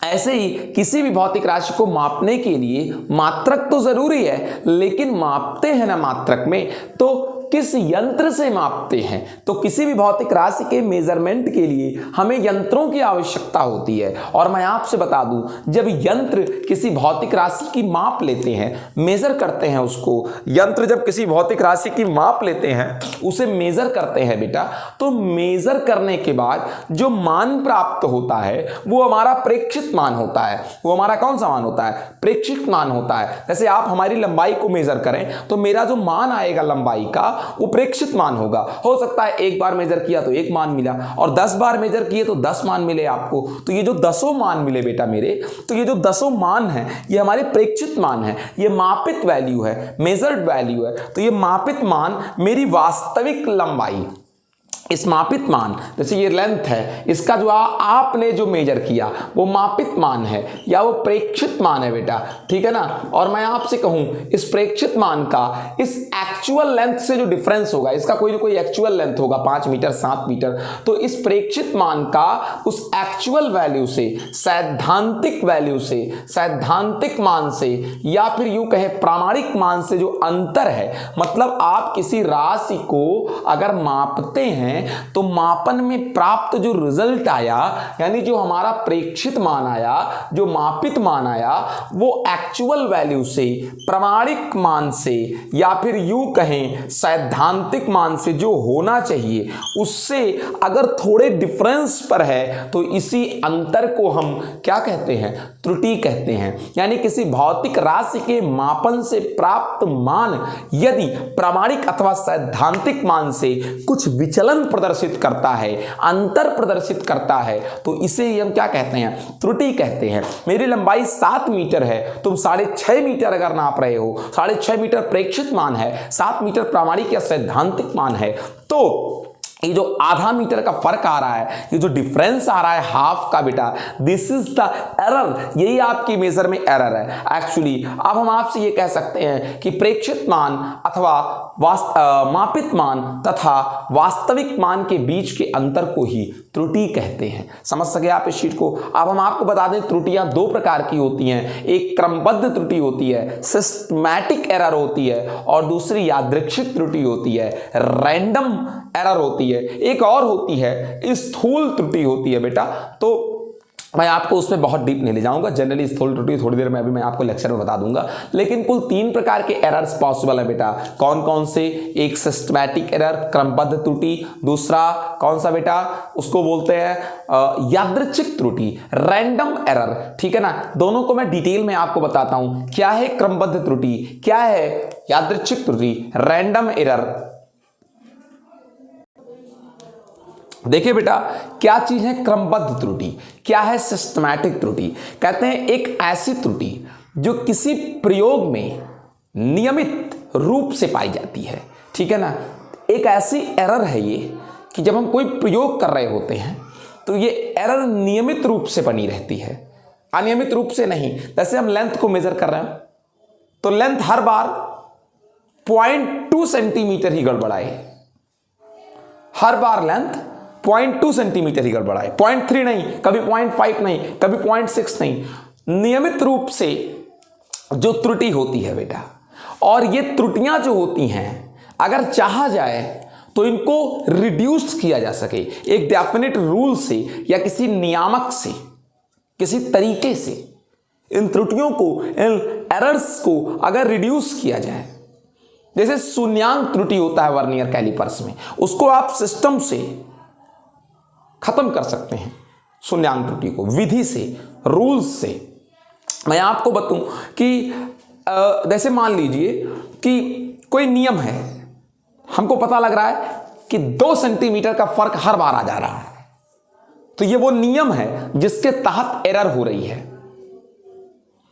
ऐसे ही किसी भी भौतिक राशि को मापने के लिए मात्रक तो जरूरी है, लेकिन मापते हैं ना मात्रक में, तो किस यंत्र से मापते हैं। तो किसी भी भौतिक राशि के मेजरमेंट के लिए हमें यंत्रों की आवश्यकता होती है। और मैं आपसे बता दूं, जब यंत्र किसी भौतिक राशि की माप लेते हैं, मेजर करते हैं उसको, यंत्र जब किसी भौतिक राशि की माप लेते हैं, उसे मेजर करते हैं बेटा, तो मेजर करने के बाद जो मान प्राप्त होता है वो हमारा प्रेक्षित मान होता है। वो हमारा कौन सा मान होता है, प्रेक्षित मान होता है। जैसे आप हमारी लंबाई को मेजर करें तो मेरा जो मान आएगा लंबाई का, वो प्रेक्षित मान होगा। हो सकता है एक बार मेजर किया तो एक मान मिला, और 10 बार मेजर किए तो 10 मान मिले आपको। तो ये जो 10 मान मिले बेटा मेरे, तो ये जो 10 मान है ये हमारे प्रेक्षित मान है, ये मापित वैल्यू है, मेजर्ड वैल्यू है। तो ये मापित मान मेरी वास्तविक लंबाई, इस मापित मान, जैसे ये लेंथ है, इसका जो आपने जो मेजर किया वो मापित मान है या वो प्रेक्षित मान है बेटा, ठीक है ना। और मैं आपसे कहूं, इस प्रेक्षित मान का इस एक्चुअल लेंथ से जो डिफरेंस होगा, इसका कोई ना कोई एक्चुअल लेंथ होगा, 5 मीटर 7 मीटर, तो इस प्रेक्षित मान का उस एक्चुअल वैल्यू से, सैद्धांतिक वैल्यू से, सैद्धांतिक मान से, या फिर यूं कहे प्रामाणिक मान से जो अंतर है, मतलब आप किसी राशि को अगर मापते हैं हैं तो मापन में प्राप्त जो रिजल्ट आया, यानी जो हमारा प्रेक्षित मान आया, जो मापित मान आया, वो एक्चुअल वैल्यू से, प्रामाणिक मान से, या फिर यूं कहें सैद्धांतिक मान से जो होना चाहिए उससे अगर थोड़े डिफरेंस पर है तो इसी अंतर को हम क्या कहते हैं? त्रुटि कहते हैं। यानी किसी भौतिक राशि के मापन से प्राप्त मान यदि प्रामाणिक अथवा सैद्धांतिक मान से कुछ विचलन प्रदर्शित करता है, अंतर प्रदर्शित करता है, तो इसे हम क्या कहते हैं? त्रुटि कहते हैं। मेरी लंबाई 7 मीटर है, तुम 6.5 मीटर अगर नाप रहे हो, 6.5 मीटर प्रेक्षित मान है, 7 मीटर प्रामाणिक या सैद्धांतिक मान है, तो ये जो आधा मीटर का फर्क आ रहा है, ये जो डिफरेंस आ रहा है हाफ का बेटा, दिस इज द एरर, यही आपकी मेजर में एरर है एक्चुअली। अब हम आपसे ये कह सकते हैं कि प्रेक्षित मान अथवा मापित मान तथा वास्तविक मान के बीच के अंतर को ही त्रुटि कहते हैं। समझ सके आप इस शीट को? अब हम आपको बता दें त्रुटियां 2 प्रकार की होती हैं, एक क्रमबद्ध त्रुटि होती है, सिस्टमैटिक एरर होती है, और दूसरी यादृच्छिक त्रुटि होती है, रैंडम एरर होती है, एक और होती है स्थूल त्रुटि होती है बेटा। तो मैं आपको उसमें बहुत डीप नहीं ले जाऊंगा, जनरली स्थूल त्रुटि थोड़ी देर में अभी मैं आपको लेक्चर में बता दूंगा, लेकिन कुल 3 प्रकार के एरर्स पॉसिबल है बेटा। कौन कौन से? एक सिस्टमैटिक एरर, क्रमबद्ध त्रुटि, दूसरा कौन सा बेटा? उसको बोलते हैं यादृच्छिक त्रुटि, रैंडम एरर। ठीक है ना? दोनों को मैं डिटेल में आपको बताता हूं, क्या है क्रमबद्ध त्रुटि, क्या है यादृच्छिक त्रुटि, रैंडम एरर। देखिए बेटा, क्या चीज है क्रमबद्ध त्रुटि, क्या है सिस्टमैटिक त्रुटि? कहते हैं एक ऐसी त्रुटि जो किसी प्रयोग में नियमित रूप से पाई जाती है। ठीक है ना? एक ऐसी एरर है ये कि जब हम कोई प्रयोग कर रहे होते हैं तो ये एरर नियमित रूप से बनी रहती है, अनियमित रूप से नहीं। जैसे हम लेंथ को मेजर कर रहे हैं तो लेंथ हर बार 0.2 सेंटीमीटर ही गड़बड़ाए, हर बार लेंथ 0.2 सेंटीमीटर ही गड़बड़ाए, 0.3 नहीं, कभी 0.5 नहीं, कभी 0.6 नहीं, नियमित रूप से जो त्रुटि होती है बेटा। और ये त्रुटियां जो होती हैं अगर चाहा जाए तो इनको रिड्यूस किया जा सके एक डेफिनेट रूल से या किसी नियामक से, किसी तरीके से इन त्रुटियों को, इन एरर्स को अगर रिड्यूस किया जाए, जैसे शून्यांक त्रुटि होता है वर्नियर कैलिपर्स में, उसको आप सिस्टम से खत्म कर सकते हैं, शून्यांक त्रुटि को विधि से, रूल्स से। मैं आपको बताऊं कि जैसे मान लीजिए कि कोई नियम है, हमको पता लग रहा है कि 2 सेंटीमीटर का फर्क हर बार आ जा रहा है, तो ये वो नियम है जिसके तहत एरर हो रही है।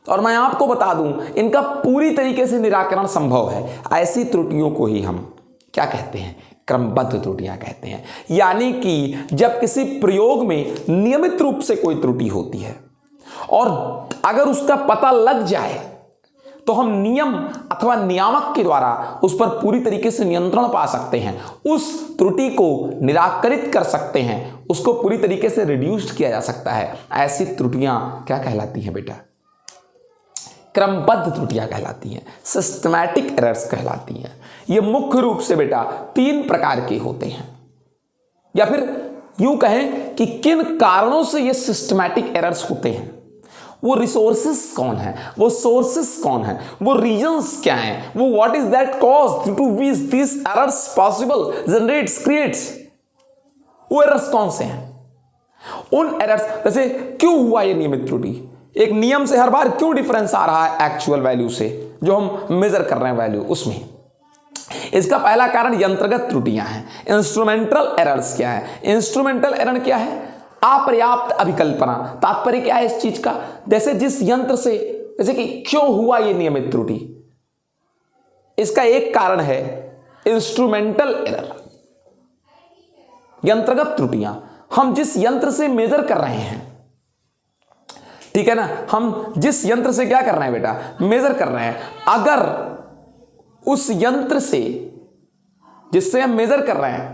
और मैं आपको बता दूं इनका पूरी तरीके से निराकरण संभव है। ऐसी त्रुटियों को ही हम क्या कहते हैं? क्रमबद्ध त्रुटियां कहते हैं। यानी कि जब किसी प्रयोग में नियमित रूप से कोई त्रुटि होती है और अगर उसका पता लग जाए तो हम नियम अथवा नियामक के द्वारा उस पर पूरी तरीके से नियंत्रण पा सकते हैं, उस त्रुटि को निराकरित कर सकते हैं, उसको पूरी तरीके से रिड्यूस किया जा सकता है। ऐसी त्रुटियां क्या कहलाती हैं बेटा? क्रमबद्ध त्रुटियां कहलाती हैं, सिस्टमैटिक एरर्स कहलाती हैं। ये मुख्य रूप से बेटा 3 प्रकार के होते हैं, या फिर यूं कहें कि किन कारणों से ये सिस्टमैटिक एरर्स होते हैं, वो रिसोर्सेस कौन है, वो सोर्सेस कौन है, वो रीजंस क्या हैं, वो what is that cause to which this errors possible generates creates, वो एरर्स कौन से हैं? उन एरर्स, जैसे क्यों हुआ ये नियमित त्रुटि, एक नियम से हर बार क्यों डिफरेंस आ रहा है एक्चुअल वैल्यू से जो हम मेजर कर रहे हैं वैल्यू उसमें? इसका पहला कारण यंत्रगत त्रुटियां हैं। इंस्ट्रूमेंटल एरर्स क्या है? इंस्ट्रूमेंटल एरर क्या है? अपर्याप्त अभिकल्पना। तात्पर्य क्या है इस चीज का? जैसे जिस यंत्र से, जैसे कि क्यों हुआ ये नियमित त्रुटि, इसका एक कारण है इंस्ट्रूमेंटल एरर, यंत्रगत त्रुटियां। हम जिस यंत्र से मेजर कर रहे हैं, ठीक है ना, हम जिस यंत्र से क्या कर रहे हैं बेटा? मेजर कर रहे हैं, अगर उस यंत्र से जिससे हम मेजर कर रहे हैं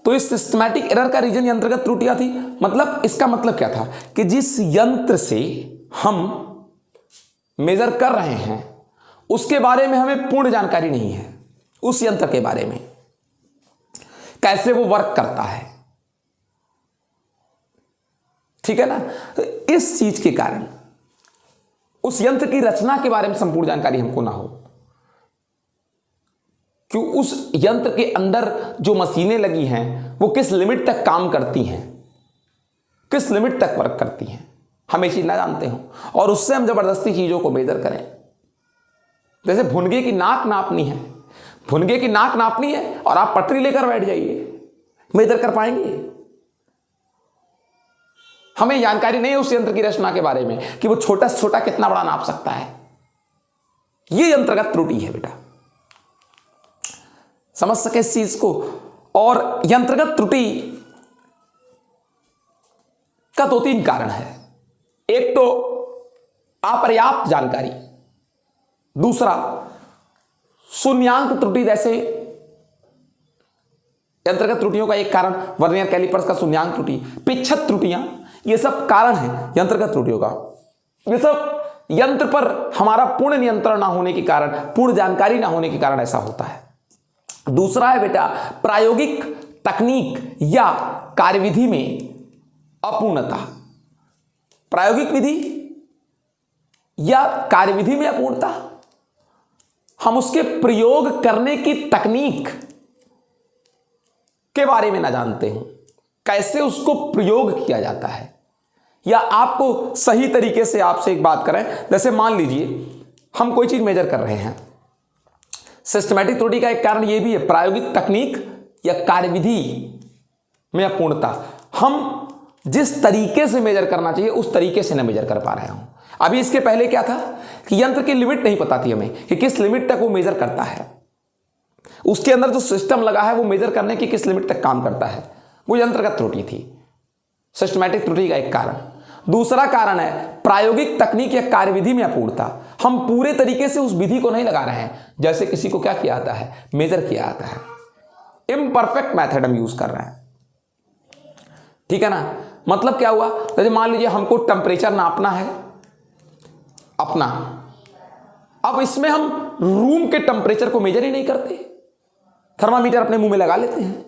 तो इस सिस्टमैटिक एरर का रीजन यंत्रगत त्रुटियां थी। मतलब इसका मतलब क्या था कि जिस यंत्र से हम मेजर कर रहे हैं उसके बारे में हमें पूर्ण जानकारी नहीं है, उस यंत्र के बारे में, कैसे वो वर्क करता है, ठीक है ना। तो इस चीज के कारण उस यंत्र की रचना के बारे में संपूर्ण जानकारी हमको ना हो, कि उस यंत्र के अंदर जो मशीनें लगी हैं वो किस लिमिट तक काम करती हैं, किस लिमिट तक वर्क करती हैं, हम ये चीज ना जानते हो, और उससे हम जबरदस्ती चीजों को मेजर करें। जैसे भुनगे की नाक नापनी है, भुनगे की नाक नापनी है और आप पटरी लेकर बैठ जाइए, मेजर कर पाएंगे? हमें जानकारी नहीं है उस यंत्र की रचना के बारे में कि वो छोटा से छोटा कितना बड़ा नाप सकता है। ये यंत्रगत त्रुटि है बेटा, समझ सके इस चीज को। और यंत्रगत त्रुटि का 2-3 कारण है। एक तो अपर्याप्त जानकारी, दूसरा शून्यांक त्रुटि। जैसे यंत्रगत त्रुटियों का एक कारण वर्नियर कैलिपर्स का शून्यांक त्रुटि, पिच्छत त्रुटियां, ये सब कारण है यंत्रगत त्रुटियों का। ये सब यंत्र पर हमारा पूर्ण नियंत्रण ना होने के कारण, पूर्ण जानकारी ना होने के कारण ऐसा होता है। दूसरा है बेटा प्रायोगिक तकनीक या कार्यविधि में अपूर्णता। प्रायोगिक विधि या कार्यविधि में अपूर्णता, हम उसके प्रयोग करने की तकनीक के बारे में ना जानते हो, कैसे उसको प्रयोग किया जाता है। या आपको सही तरीके से आपसे एक बात करें, जैसे मान लीजिए हम कोई चीज मेजर कर रहे हैं, सिस्टमैटिक त्रुटि का एक कारण यह भी है प्रायोगिक तकनीक या कार्यविधि में अपूर्णता। हम जिस तरीके से मेजर करना चाहिए उस तरीके से न मेजर कर पा रहे हूं। अभी इसके पहले क्या था कि यंत्र की लिमिट नहीं पता थी हमें कि किस लिमिट तक वो मेजर करता है, उसके अंदर जो सिस्टम लगा है वो मेजर करने की किस लिमिट तक काम करता है, वो यंत्रगत त्रुटि थी, सिस्टमैटिक त्रुटि का एक कारण। दूसरा कारण है प्रायोगिक तकनीक या कार्यविधि में अपूर्णता। हम पूरे तरीके से उस विधि को नहीं लगा रहे हैं जैसे किसी को क्या किया आता है, मेजर किया आता है। इम्परफेक्ट मेथड हम यूज कर रहे हैं, ठीक है ना। मतलब क्या हुआ, जैसे मान लीजिए हमको टेम्परेचर नापना है अपना, अब इसमें हम रूम के टेम्परेचर को मेजर ही नहीं करते, थर्मामीटर अपने मुंह में लगा लेते हैं,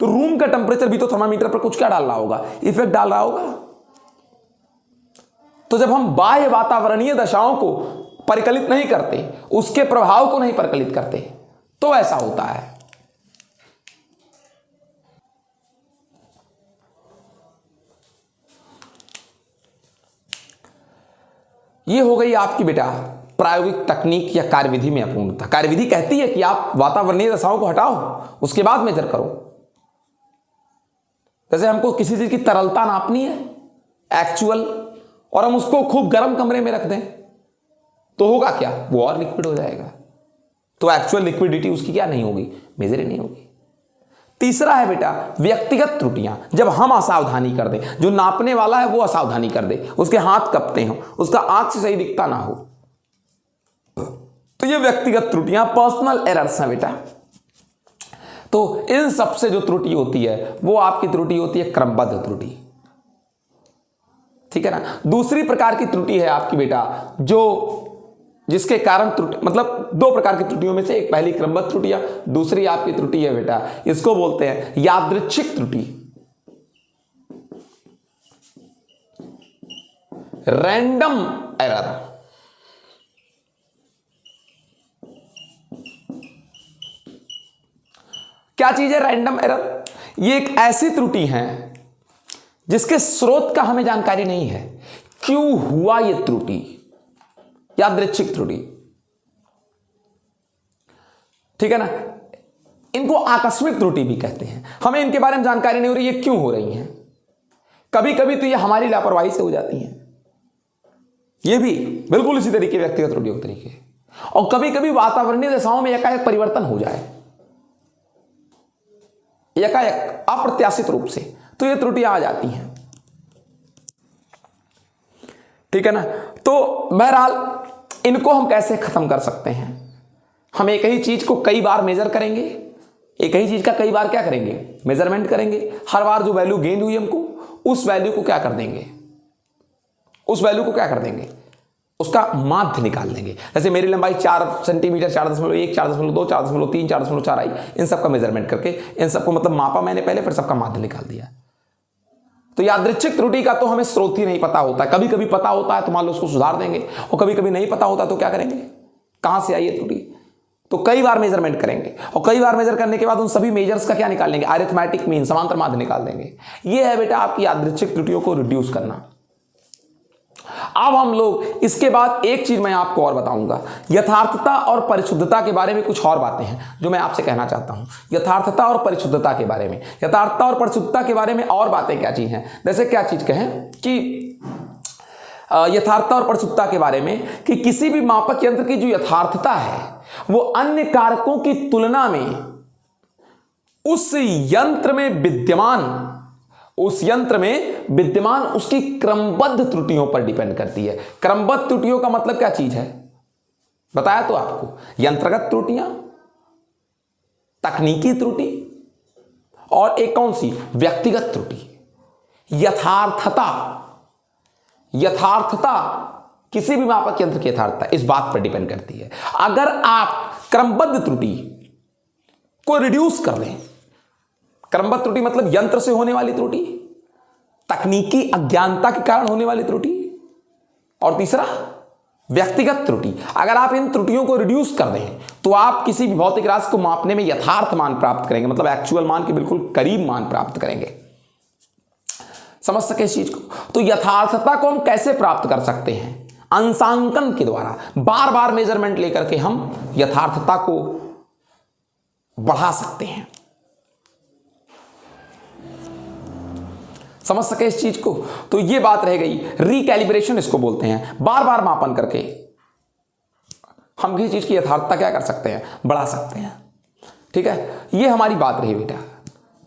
तो रूम का टेम्परेचर भी तो थर्मामीटर पर कुछ क्या डाल रहा होगा, इफेक्ट डाल रहा होगा। तो जब हम बाह्य वातावरणीय दशाओं को परिकलित नहीं करते, उसके प्रभाव को नहीं परिकलित करते, तो ऐसा होता है। ये हो गई आपकी बेटा प्रायोगिक तकनीक या कार्यविधि में अपूर्णता। कार्यविधि कहती है कि आप वातावरणीय दशाओं को हटाओ, उसके बाद मेजर करो। जैसे हमको किसी चीज की तरलता नापनी है एक्चुअल, और हम उसको खूब गर्म कमरे में रख दें तो होगा क्या, वो और लिक्विड हो जाएगा, तो एक्चुअल लिक्विडिटी उसकी क्या नहीं होगी, मेजर ही नहीं होगी। तीसरा है बेटा व्यक्तिगत त्रुटियां, जब हम असावधानी कर दें, जो नापने वाला है वो असावधानी कर दे, उसके हाथ कपते हो, उसका आंख से सही दिखता ना हो, तो ये व्यक्तिगत त्रुटियां पर्सनल एरर्स हैं बेटा। तो इन सबसे जो त्रुटि होती है वो आपकी त्रुटि होती है क्रमबद्ध त्रुटि, ठीक है ना। दूसरी प्रकार की त्रुटि है आपकी बेटा जो जिसके कारण त्रुटि, मतलब 2 प्रकार की त्रुटियों में से एक पहली क्रमबद्ध त्रुटियां, दूसरी आपकी त्रुटि है बेटा, इसको बोलते हैं यादृच्छिक त्रुटि, रैंडम एरर। क्या चीज है रैंडम एरर? ये एक ऐसी त्रुटि है जिसके स्रोत का हमें जानकारी नहीं है, क्यों हुआ ये त्रुटि, यादृच्छिक त्रुटि, ठीक है ना। इनको आकस्मिक त्रुटि भी कहते हैं, हमें इनके बारे में जानकारी नहीं हो रही ये क्यों हो रही हैं। कभी कभी तो ये हमारी लापरवाही से हो जाती हैं, ये भी बिल्कुल इसी तरीके व्यक्तिगत त्रुटियों के तरीके। और कभी कभी वातावरणीय दशाओं में एकाएक परिवर्तन हो जाए, एकाएक अप्रत्याशित रूप से, तो ये त्रुटियां आ जाती हैं, ठीक है ना। तो बहरहाल इनको हम कैसे खत्म कर सकते हैं, हम एक ही चीज को कई बार मेजर करेंगे, एक ही चीज का कई बार क्या करेंगे, मेजरमेंट करेंगे। हर बार जो वैल्यू गेन हुई हमको, उस वैल्यू को क्या कर देंगे, उस वैल्यू को क्या कर देंगे, उसका माध्य निकाल लेंगे। जैसे मेरी लंबाई 4 सेंटीमीटर, 4.1, 4.2, 4.3, 4.4 आई, इन सबका मेजरमेंट करके इन सबको मतलब मापा मैंने पहले, फिर सबका माध्य निकाल दिया। तो यादृच्छिक त्रुटि का तो हमें स्रोत ही नहीं पता होता, कभी कभी पता होता है तो मान लो उसको सुधार देंगे, और कभी कभी नहीं पता होता तो क्या करेंगे, कहां से आई है त्रुटि, तो कई बार मेजरमेंट करेंगे, और कई बार मेजर करने के बाद उन सभी मेजर्स का क्या निकाल लेंगे, अरिथमेटिक मीन, समांतर माध्य निकाल देंगे। ये है बेटा आपकी यादृच्छिक त्रुटियों को रिड्यूस करना। अब हम लोग इसके बाद एक चीज मैं आपको और बताऊंगा, यथार्थता और परिशुद्धता के बारे में कुछ और बातें हैं जो मैं आपसे कहना चाहता हूं। यथार्थता और परिशुद्धता के बारे में, यथार्थता और परिशुद्धता के बारे में और बातें क्या चीज हैं, जैसे क्या चीज कहें कि यथार्थता और परिशुद्धता के बारे में कि किसी भी मापक यंत्र की जो यथार्थता है वो अन्य कारकों की तुलना में उस यंत्र में विद्यमान उसकी क्रमबद्ध त्रुटियों पर डिपेंड करती है। क्रमबद्ध त्रुटियों का मतलब क्या चीज है, बताया तो आपको, यंत्रगत त्रुटियां, तकनीकी त्रुटि, और एक कौन सी, व्यक्तिगत त्रुटि। यथार्थता किसी भी मापक यंत्र की यथार्थता इस बात पर डिपेंड करती है। अगर आप क्रमबद्ध त्रुटि को रिड्यूस कर दें, क्रमबद्ध त्रुटि मतलब यंत्र से होने वाली त्रुटि, तकनीकी अज्ञानता के कारण होने वाली त्रुटि, और तीसरा व्यक्तिगत त्रुटि, अगर आप इन त्रुटियों को रिड्यूस कर दें तो आप किसी भी भौतिक राशि को मापने में यथार्थ मान प्राप्त करेंगे, मतलब एक्चुअल मान के बिल्कुल करीब मान प्राप्त करेंगे। समझ सके इस चीज को। तो यथार्थता को हम कैसे प्राप्त कर सकते हैं, अंशांकन के द्वारा, बार बार मेजरमेंट लेकर के हम यथार्थता को बढ़ा सकते हैं। समझ सके इस चीज को। तो ये बात रह गई, रिकैलिब्रेशन इसको बोलते हैं, बार बार मापन करके हम किसी चीज की यथार्थता क्या कर सकते हैं, बढ़ा सकते हैं। ठीक है, ये हमारी बात रही बेटा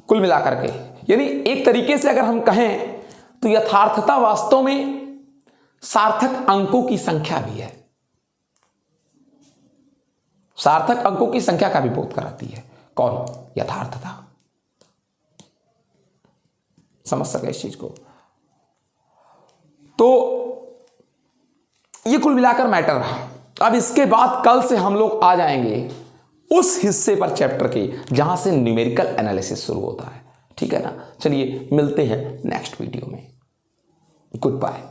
कुल मिलाकर के। यानी एक तरीके से अगर हम कहें तो यथार्थता वास्तव में सार्थक अंकों की संख्या भी है, सार्थक अंकों की संख्या का भी बोध कराती है। कौन, यथार्थता। समझ सके इस चीज को। तो ये कुल मिलाकर मैटर रहा। अब इसके बाद कल से हम लोग आ जाएंगे उस हिस्से पर चैप्टर के जहां से न्यूमेरिकल एनालिसिस शुरू होता है। ठीक है ना, चलिए मिलते हैं नेक्स्ट वीडियो में। Good bye.